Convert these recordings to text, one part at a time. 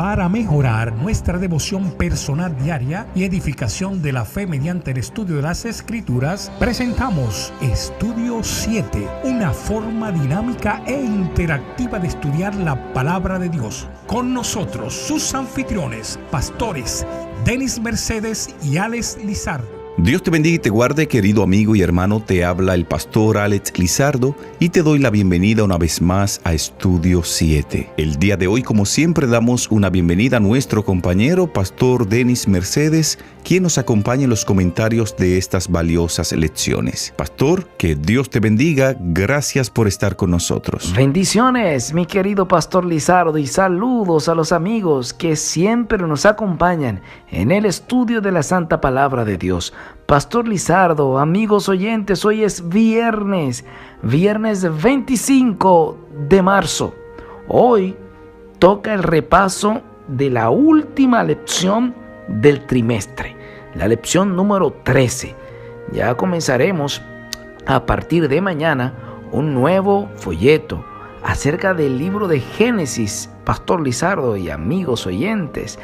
Para mejorar nuestra devoción personal diaria y edificación de la fe mediante el estudio de las Escrituras, presentamos Estudio 7, una forma dinámica e interactiva de estudiar la Palabra de Dios. Con nosotros, sus anfitriones, pastores Denis Mercedes y Alex Lizardo. Dios te bendiga y te guarde, querido amigo y hermano. Te habla el pastor Alex Lizardo y te doy la bienvenida una vez más a Estudio 7. El día de hoy, como siempre, damos una bienvenida a nuestro compañero, pastor Denis Mercedes, quien nos acompaña en los comentarios de estas valiosas lecciones. Pastor, que Dios te bendiga. Gracias por estar con nosotros. Bendiciones, mi querido pastor Lizardo, y saludos a los amigos que siempre nos acompañan en el estudio de la Santa Palabra de Dios. Pastor Lizardo, amigos oyentes, hoy es viernes 25 de marzo. Hoy toca el repaso de la última lección del trimestre, la lección número 13. Ya comenzaremos a partir de mañana un nuevo folleto acerca del libro de Génesis. Pastor Lizardo y amigos oyentes,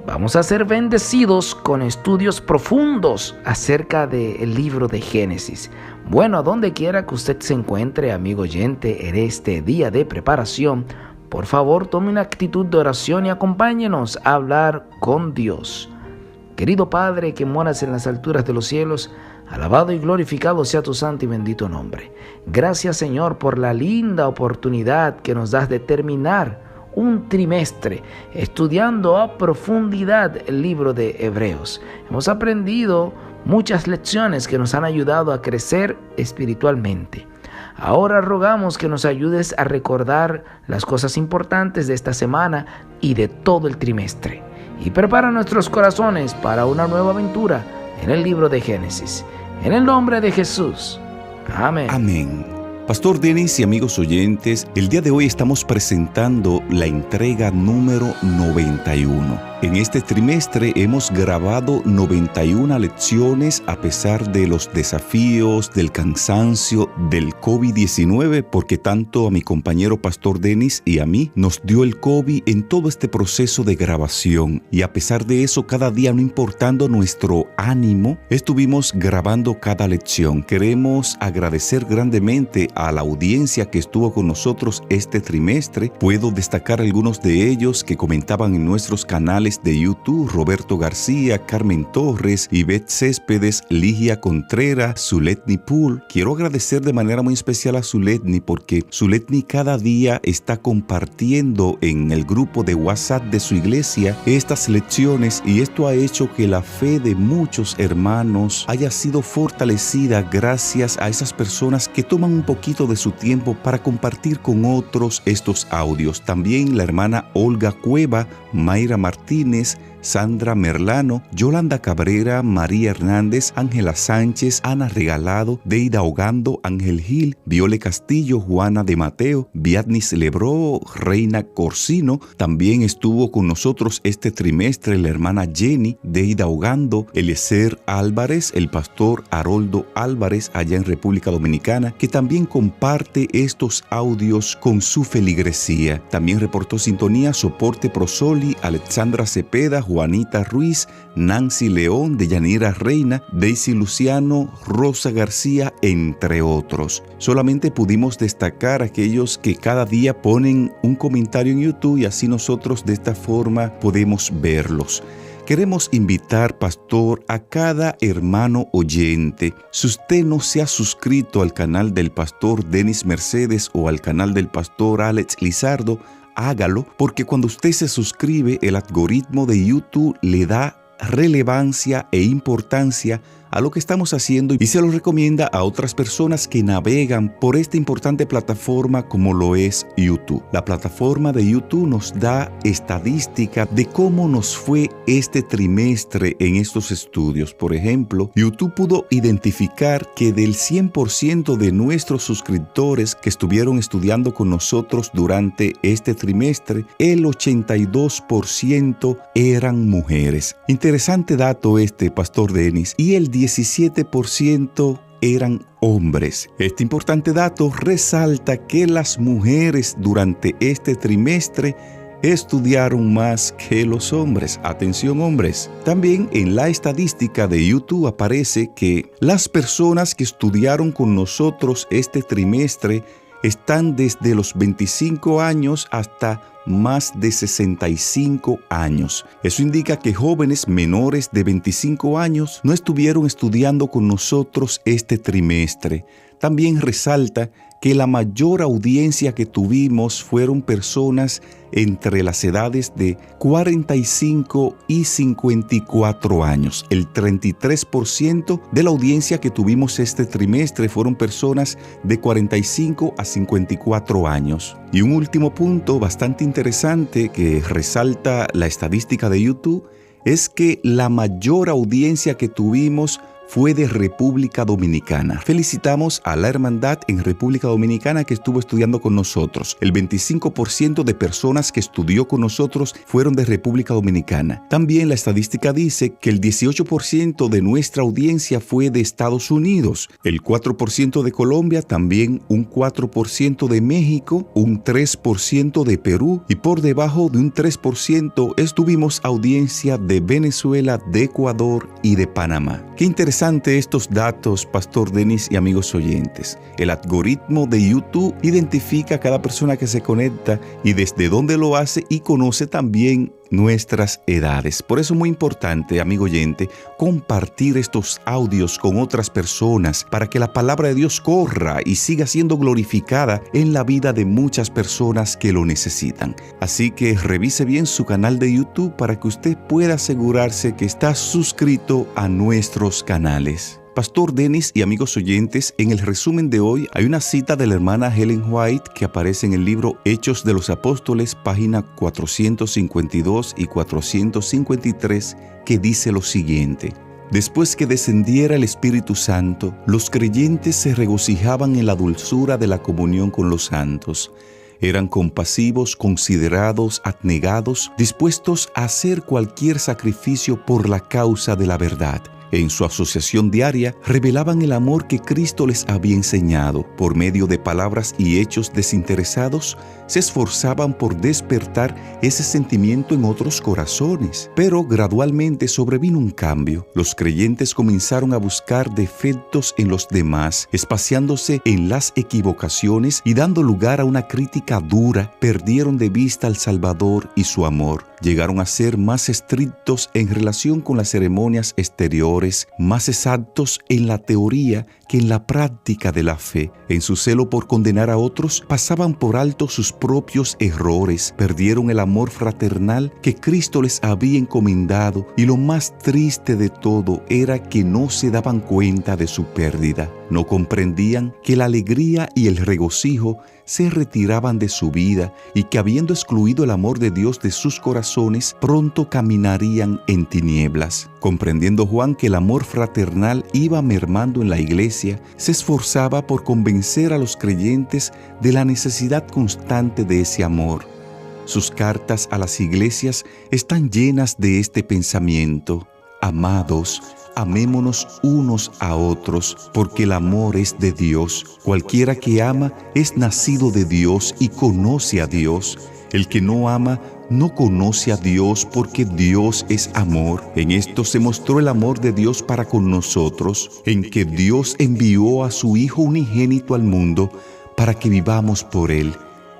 vamos a ser bendecidos con estudios profundos acerca del libro de Génesis. Bueno, a donde quiera que usted se encuentre, amigo oyente, en este día de preparación, por favor, tome una actitud de oración y acompáñenos a hablar con Dios. Querido Padre que moras en las alturas de los cielos, alabado y glorificado sea tu santo y bendito nombre. Gracias, Señor, por la linda oportunidad que nos das de terminar un trimestre estudiando a profundidad el libro de Hebreos. Hemos aprendido muchas lecciones que nos han ayudado a crecer espiritualmente. Ahora rogamos que nos ayudes a recordar las cosas importantes de esta semana y de todo el trimestre. Y prepara nuestros corazones para una nueva aventura en el libro de Génesis. En el nombre de Jesús. Amén. Amén. Pastor Denis y amigos oyentes, el día de hoy estamos presentando la entrega número 91. En este trimestre hemos grabado 91 lecciones a pesar de los desafíos, del cansancio, del COVID-19, porque tanto a mi compañero Pastor Denis y a mí nos dio el COVID en todo este proceso de grabación. Y a pesar de eso, cada día, no importando nuestro ánimo, estuvimos grabando cada lección. Queremos agradecer grandemente a la audiencia que estuvo con nosotros este trimestre. Puedo destacar algunos de ellos que comentaban en nuestros canales de YouTube: Roberto García, Carmen Torres, Ivette Céspedes, Ligia Contreras, Zuletni Pool. Quiero agradecer de manera muy especial a Zuletni, porque Zuletni cada día está compartiendo en el grupo de WhatsApp de su iglesia estas lecciones, y esto ha hecho que la fe de muchos hermanos haya sido fortalecida gracias a esas personas que toman un poquito de su tiempo para compartir con otros estos audios. También la hermana Olga Cueva, Mayra Martínez, Sandra Merlano, Yolanda Cabrera, María Hernández, Ángela Sánchez, Ana Regalado, Deida Hogando, Ángel Gil, Viole Castillo, Juana de Mateo, Viadnis Lebró, Reina Corsino. También estuvo con nosotros este trimestre la hermana Jenny, Deida Hogando, Eliezer Álvarez, el pastor Haroldo Álvarez allá en República Dominicana, que también comparte estos audios con su feligresía. También reportó sintonía Soporte Prosoli, Alexandra Cepeda, Juanita Ruiz, Nancy León, Deyanira Reina, Daisy Luciano, Rosa García, entre otros. Solamente pudimos destacar aquellos que cada día ponen un comentario en YouTube, y así nosotros de esta forma podemos verlos. Queremos invitar, pastor, a cada hermano oyente. Si usted no se ha suscrito al canal del pastor Denis Mercedes o al canal del pastor Alex Lizardo, hágalo, porque cuando usted se suscribe, el algoritmo de YouTube le da relevancia e importancia a lo que estamos haciendo y se lo recomienda a otras personas que navegan por esta importante plataforma como lo es YouTube. La plataforma de YouTube nos da estadística de cómo nos fue este trimestre en estos estudios. Por ejemplo, YouTube pudo identificar que del 100% de nuestros suscriptores que estuvieron estudiando con nosotros durante este trimestre, el 82% eran mujeres. Interesante dato este, Pastor Denis. Y el 17% eran hombres. Este importante dato resalta que las mujeres durante este trimestre estudiaron más que los hombres. Atención, hombres. También en la estadística de YouTube aparece que las personas que estudiaron con nosotros este trimestre están desde los 25 años hasta más de 65 años. Eso indica que jóvenes menores de 25 años no estuvieron estudiando con nosotros este trimestre. También resalta que la mayor audiencia que tuvimos fueron personas entre las edades de 45 y 54 años. El 33% de la audiencia que tuvimos este trimestre fueron personas de 45 a 54 años. Y un último punto bastante interesante que resalta la estadística de YouTube es que la mayor audiencia que tuvimos fue de República Dominicana. Felicitamos a la hermandad en República Dominicana que estuvo estudiando con nosotros. El 25% de personas que estudió con nosotros fueron de República Dominicana. También la estadística dice que el 18% de nuestra audiencia fue de Estados Unidos, el 4% de Colombia, también un 4% de México, un 3% de Perú y por debajo de un 3% estuvimos audiencia de Venezuela, de Ecuador y de Panamá. Qué interesante estos datos, Pastor Denis y amigos oyentes. El algoritmo de YouTube identifica a cada persona que se conecta y desde dónde lo hace y conoce también nuestras edades. Por eso es muy importante, amigo oyente, compartir estos audios con otras personas para que la palabra de Dios corra y siga siendo glorificada en la vida de muchas personas que lo necesitan. Así que revise bien su canal de YouTube para que usted pueda asegurarse que está suscrito a nuestros canales. Pastor Denis y amigos oyentes, en el resumen de hoy hay una cita de la hermana Ellen White que aparece en el libro Hechos de los Apóstoles, página 452 y 453, que dice lo siguiente: Después que descendiera el Espíritu Santo, los creyentes se regocijaban en la dulzura de la comunión con los santos. Eran compasivos, considerados, abnegados, dispuestos a hacer cualquier sacrificio por la causa de la verdad. En su asociación diaria revelaban el amor que Cristo les había enseñado. Por medio de palabras y hechos desinteresados, se esforzaban por despertar ese sentimiento en otros corazones. Pero gradualmente sobrevino un cambio. Los creyentes comenzaron a buscar defectos en los demás, espaciándose en las equivocaciones y dando lugar a una crítica dura. Perdieron de vista al Salvador y su amor. Llegaron a ser más estrictos en relación con las ceremonias exteriores, más exactos en la teoría que en la práctica de la fe. En su celo por condenar a otros, pasaban por alto sus propios errores, perdieron el amor fraternal que Cristo les había encomendado y lo más triste de todo era que no se daban cuenta de su pérdida. No comprendían que la alegría y el regocijo se retiraban de su vida y que habiendo excluido el amor de Dios de sus corazones, pronto caminarían en tinieblas. Comprendiendo Juan que el amor fraternal iba mermando en la iglesia, se esforzaba por convencer a los creyentes de la necesidad constante de ese amor. Sus cartas a las iglesias están llenas de este pensamiento: Amados, amémonos unos a otros, porque el amor es de Dios. Cualquiera que ama es nacido de Dios y conoce a Dios. El que no ama no conoce a Dios, porque Dios es amor. En esto se mostró el amor de Dios para con nosotros, en que Dios envió a su Hijo unigénito al mundo para que vivamos por Él.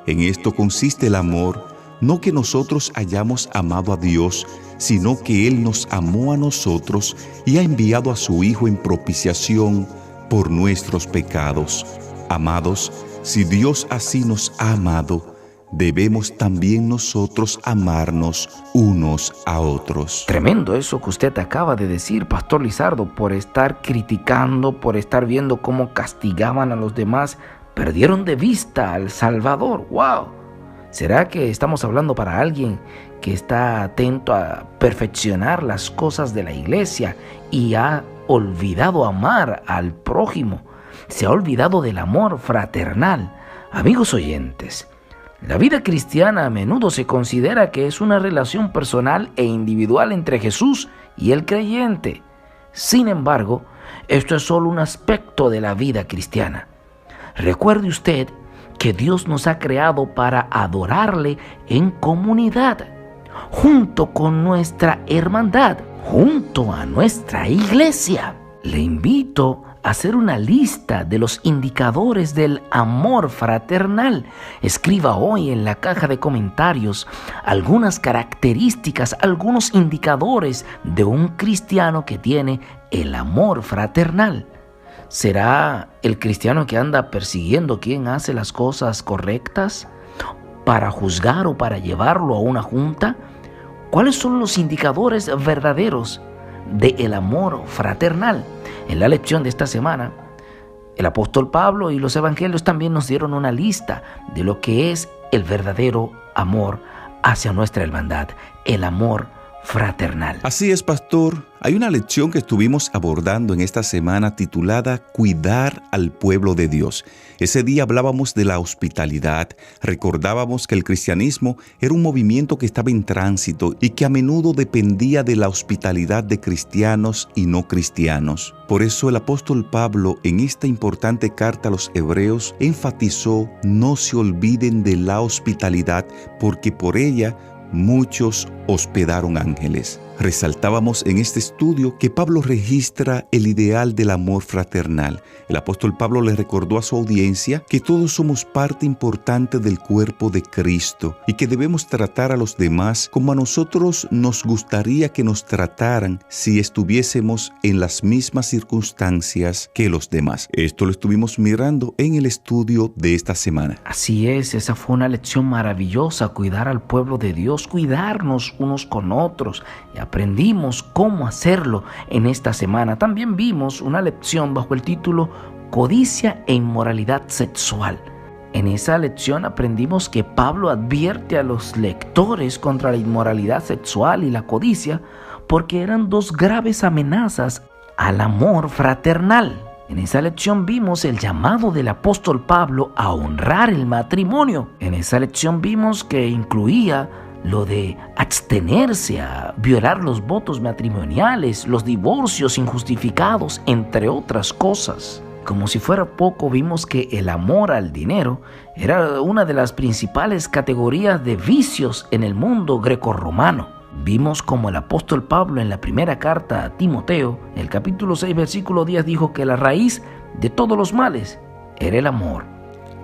En esto consiste el amor, no que nosotros hayamos amado a Dios, sino que Él nos amó a nosotros y ha enviado a su Hijo en propiciación por nuestros pecados. Amados, si Dios así nos ha amado, debemos también nosotros amarnos unos a otros. Tremendo eso que usted acaba de decir, Pastor Lizardo, por estar criticando, por estar viendo cómo castigaban a los demás, perdieron de vista al Salvador. ¡Wow! ¿Será que estamos hablando para alguien que está atento a perfeccionar las cosas de la iglesia y ha olvidado amar al prójimo? Se ha olvidado del amor fraternal. Amigos oyentes, la vida cristiana a menudo se considera que es una relación personal e individual entre Jesús y el creyente. Sin embargo, esto es solo un aspecto de la vida cristiana. Recuerde usted que Dios nos ha creado para adorarle en comunidad, junto con nuestra hermandad, junto a nuestra iglesia. Le invito a hacer una lista de los indicadores del amor fraternal. Escriba hoy en la caja de comentarios algunas características, algunos indicadores de un cristiano que tiene el amor fraternal. ¿Será el cristiano que anda persiguiendo quién hace las cosas correctas para juzgar o para llevarlo a una junta? ¿Cuáles son los indicadores verdaderos del amor fraternal? En la lección de esta semana, el apóstol Pablo y los evangelios también nos dieron una lista de lo que es el verdadero amor hacia nuestra hermandad, el amor fraternal. Así es, pastor. Hay una lección que estuvimos abordando en esta semana titulada Cuidar al pueblo de Dios. Ese día hablábamos de la hospitalidad, recordábamos que el cristianismo era un movimiento que estaba en tránsito y que a menudo dependía de la hospitalidad de cristianos y no cristianos. Por eso el apóstol Pablo en esta importante carta a los hebreos enfatizó: no se olviden de la hospitalidad, porque por ella muchos hospedaron ángeles. Resaltábamos en este estudio que Pablo registra el ideal del amor fraternal. El apóstol Pablo le recordó a su audiencia que todos somos parte importante del cuerpo de Cristo y que debemos tratar a los demás como a nosotros nos gustaría que nos trataran si estuviésemos en las mismas circunstancias que los demás. Esto lo estuvimos mirando en el estudio de esta semana. Así es, esa fue una lección maravillosa, cuidar al pueblo de Dios, cuidarnos unos con otros, y aprendimos cómo hacerlo en esta semana. También vimos una lección bajo el título Codicia e inmoralidad sexual. En esa lección aprendimos que Pablo advierte a los lectores contra la inmoralidad sexual y la codicia porque eran dos graves amenazas al amor fraternal. En esa lección vimos el llamado del apóstol Pablo a honrar el matrimonio. En esa lección vimos que incluía lo de abstenerse a violar los votos matrimoniales, los divorcios injustificados, entre otras cosas. Como si fuera poco, vimos que el amor al dinero era una de las principales categorías de vicios en el mundo grecorromano. Vimos como el apóstol Pablo en la primera carta a Timoteo, en el capítulo 6, versículo 10, dijo que la raíz de todos los males era el amor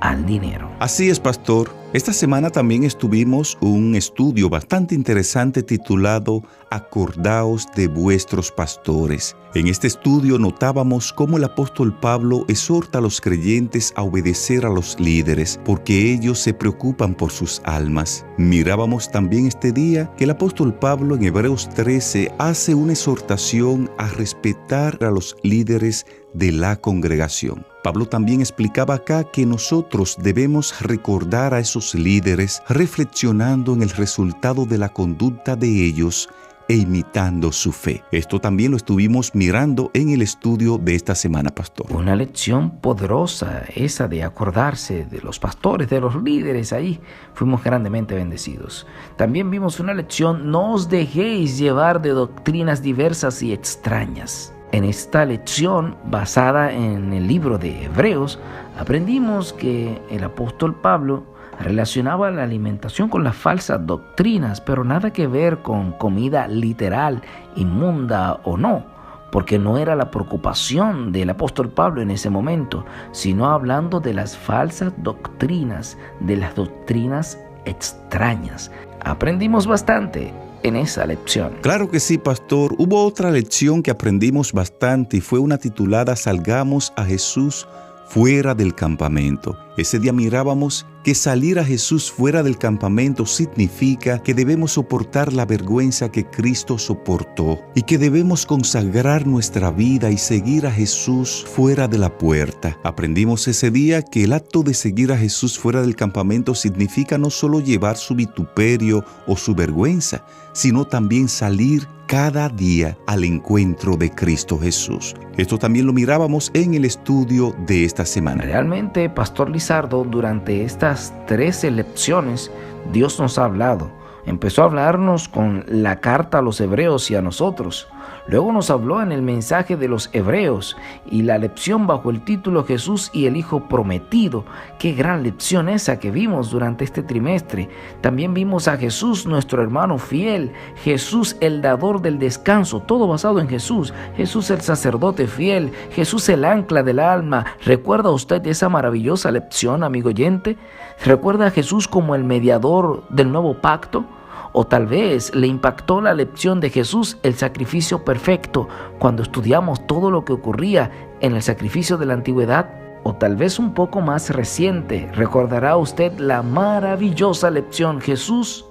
al dinero. Así es, pastor. Esta semana también estuvimos un estudio bastante interesante titulado Acordaos de vuestros pastores. En este estudio notábamos cómo el apóstol Pablo exhorta a los creyentes a obedecer a los líderes, porque ellos se preocupan por sus almas. Mirábamos también este día que el apóstol Pablo en Hebreos 13 hace una exhortación a respetar a los líderes de la congregación. Pablo también explicaba acá que nosotros debemos recordar a esos líderes reflexionando en el resultado de la conducta de ellos e imitando su fe. Esto también lo estuvimos mirando en el estudio de esta semana, pastor. Una lección poderosa esa de acordarse de los pastores, de los líderes. Ahí fuimos grandemente bendecidos. También vimos una lección: no os dejéis llevar de doctrinas diversas y extrañas. En esta lección, basada en el libro de Hebreos, aprendimos que el apóstol Pablo relacionaba la alimentación con las falsas doctrinas, pero nada que ver con comida literal, inmunda o no, porque no era la preocupación del apóstol Pablo en ese momento, sino hablando de las falsas doctrinas, de las doctrinas extrañas. Aprendimos bastante en esa lección. Claro que sí, pastor. Hubo otra lección que aprendimos bastante y fue una titulada Salgamos a Jesús fuera del campamento. Ese día mirábamos que salir a Jesús fuera del campamento significa que debemos soportar la vergüenza que Cristo soportó y que debemos consagrar nuestra vida y seguir a Jesús fuera de la puerta. Aprendimos ese día que el acto de seguir a Jesús fuera del campamento significa no solo llevar su vituperio o su vergüenza, sino también salir cada día al encuentro de Cristo Jesús. Esto también lo mirábamos en el estudio de esta semana. Realmente, Pastor Lizardo, durante estas 13 lecciones, Dios nos ha hablado. Empezó a hablarnos con la carta a los hebreos y a nosotros. Luego nos habló en el mensaje de los Hebreos y la lección bajo el título Jesús y el Hijo Prometido. Qué gran lección esa que vimos durante este trimestre. También vimos a Jesús, nuestro hermano fiel, Jesús el dador del descanso, todo basado en Jesús, Jesús el sacerdote fiel, Jesús el ancla del alma. ¿Recuerda usted esa maravillosa lección, amigo oyente? ¿Recuerda a Jesús como el mediador del nuevo pacto? O tal vez le impactó la lección de Jesús, el sacrificio perfecto, cuando estudiamos todo lo que ocurría en el sacrificio de la antigüedad. O tal vez un poco más reciente, recordará usted la maravillosa lección Jesús,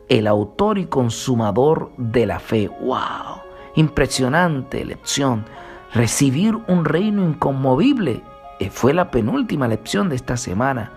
el autor y consumador de la fe. ¡Wow! Impresionante lección. Recibir un reino inconmovible fue la penúltima lección de esta semana.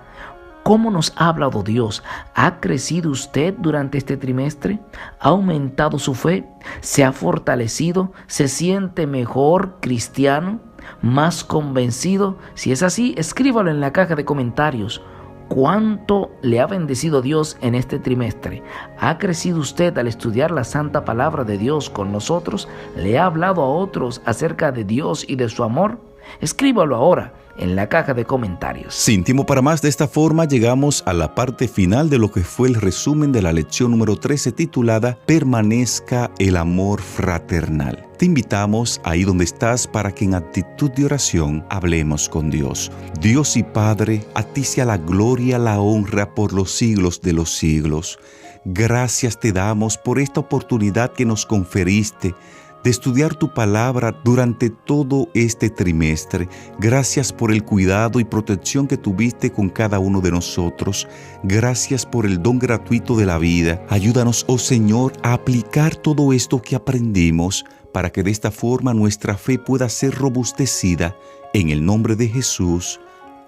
¿Cómo nos ha hablado Dios? ¿Ha crecido usted durante este trimestre? ¿Ha aumentado su fe? ¿Se ha fortalecido? ¿Se siente mejor cristiano? ¿Más convencido? Si es así, escríbalo en la caja de comentarios. ¿Cuánto le ha bendecido Dios en este trimestre? ¿Ha crecido usted al estudiar la santa palabra de Dios con nosotros? ¿Le ha hablado a otros acerca de Dios y de su amor? Escríbalo ahora en la caja de comentarios. Sin tiempo para más, de esta forma llegamos a la parte final de lo que fue el resumen de la lección número 13 titulada Permanezca el amor fraternal. Te invitamos ahí donde estás para que en actitud de oración hablemos con Dios. Dios y Padre, a ti sea la gloria, la honra por los siglos de los siglos. Gracias te damos por esta oportunidad que nos conferiste de estudiar tu palabra durante todo este trimestre. Gracias por el cuidado y protección que tuviste con cada uno de nosotros. Gracias por el don gratuito de la vida. Ayúdanos, oh Señor, a aplicar todo esto que aprendimos para que de esta forma nuestra fe pueda ser robustecida. En el nombre de Jesús.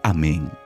Amén.